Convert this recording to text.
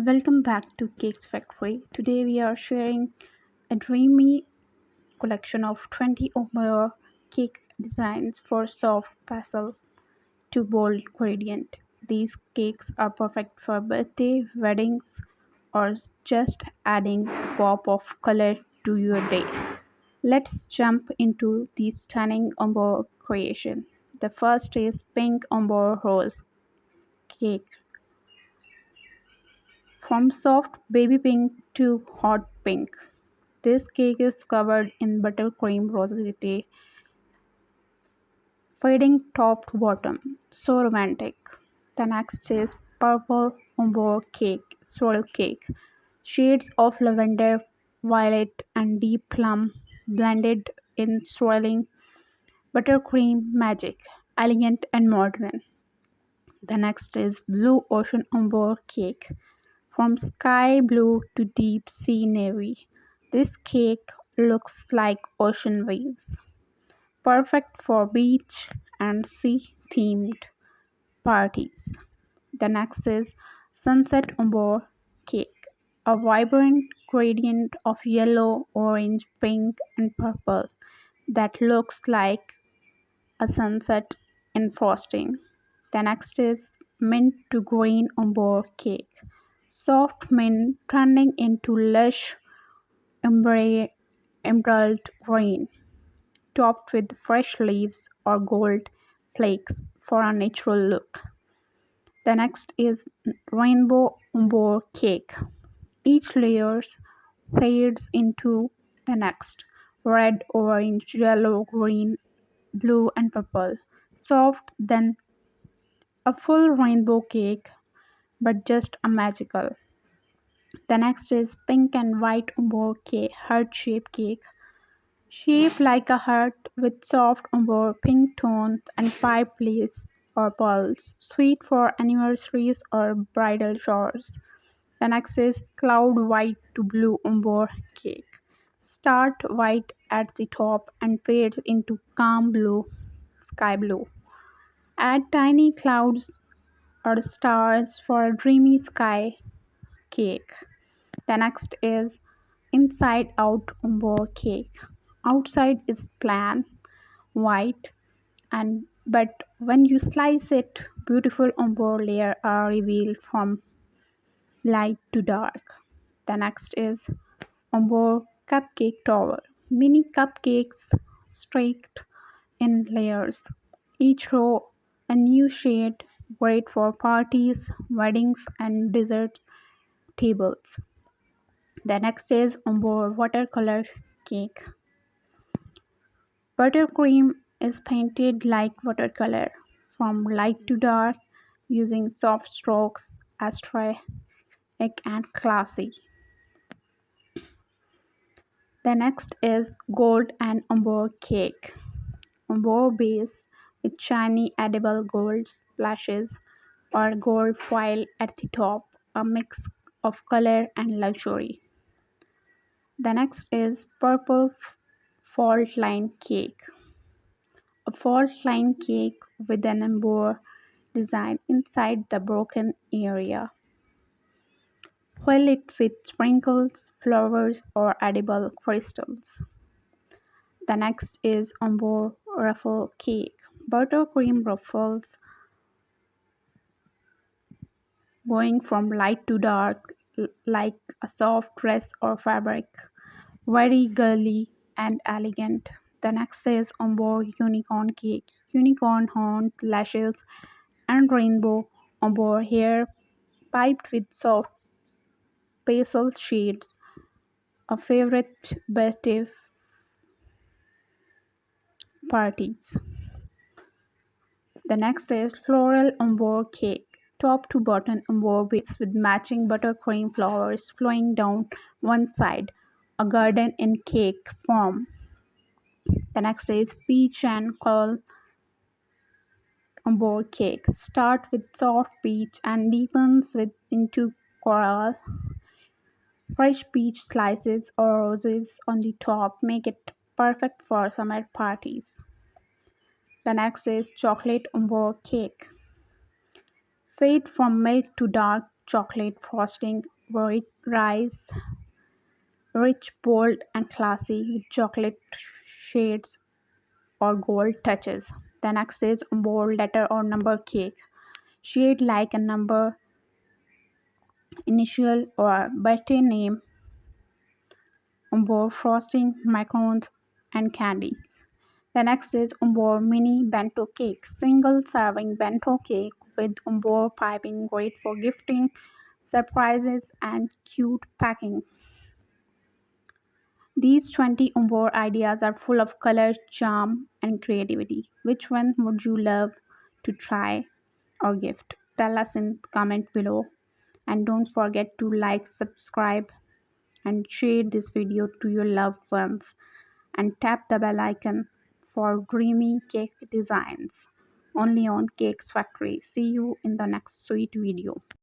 Welcome back to Cakes Factory. Today we are sharing a dreamy collection of 20 Ombre cake designs for soft pastel to bold gradient. These cakes are perfect for birthday, weddings, or just adding a pop of color to your day. Let's jump into the stunning Ombre creation. The first is pink Ombre rose cake. From soft baby pink to hot pink, this cake is covered in buttercream rosette, fading top to bottom. So romantic. The next is purple umber cake, swirl cake. Shades of lavender, violet, and deep plum blended in swirling buttercream magic, elegant and modern. The next is blue ocean umber cake. From sky blue to deep sea navy, this cake looks like ocean waves, perfect for beach and sea themed parties. The next is sunset umber cake, a vibrant gradient of yellow, orange, pink, and purple that looks like a sunset in frosting. The next is mint to green umber cake. Soft mint turning into lush ombre emerald green, topped with fresh leaves or gold flakes for a natural look. The next is rainbow umber cake. Each layer fades into the next. Red, orange, yellow, green, blue, and purple. Soft, then a full rainbow cake, but just a magical. The next is pink and white umber cake, heart-shaped cake. Shaped like a heart with soft umber, pink tones, and five lace or pearls. Sweet for anniversaries or bridal showers. The next is cloud white to blue umber cake. Start white at the top and fades into calm blue, sky blue. Add tiny clouds or stars for a dreamy sky cake. The next is inside out umber cake. Outside is plain white and but when you slice it, beautiful umber layer are revealed from light to dark. The next is umber cupcake tower. Mini cupcakes streaked in layers. Each row a new shade, great for parties, weddings, and dessert tables. The next is umber watercolor cake. Buttercream is painted like watercolor, from light to dark, using soft strokes, aesthetic and classy. The next is gold and umber cake. Umber base with shiny edible gold splashes or gold foil at the top, a mix of color and luxury. The next is purple fault line cake. A fault line cake with an embossed design inside the broken area. Fill it with sprinkles, flowers, or edible crystals. The next is umber ruffle cake. Buttercream ruffles going from light to dark like a soft dress or fabric. Very girly and elegant. The next is umber unicorn cake. Unicorn horns, lashes, and rainbow umber hair piped with soft pastel shades, a favorite birthday parties. The next is floral umber cake. Top to bottom umber base with matching buttercream flowers flowing down one side, a garden in cake form. The next is peach and coral umber cake. Start with soft peach and deepens with into coral. Fresh peach slices or roses on the top make it perfect for summer parties. The next is chocolate umber cake. Fade from milk to dark chocolate frosting, white rice, rich, bold, and classy with chocolate shades or gold touches. The next is ombre letter or number cake. Shade like a number, initial, or birthday name. Ombre frosting, macarons, and candies. The next is ombre mini bento cake. Single serving bento cake with ombre piping, great for gifting, surprises, and cute packing. These 20 ombre ideas are full of color, charm, and creativity. Which one would you love to try or gift? Tell us in comment below. And don't forget to like, subscribe, and share this video to your loved ones. And tap the bell icon for dreamy cake designs. Only on Cakes Factory. See you in the next sweet video.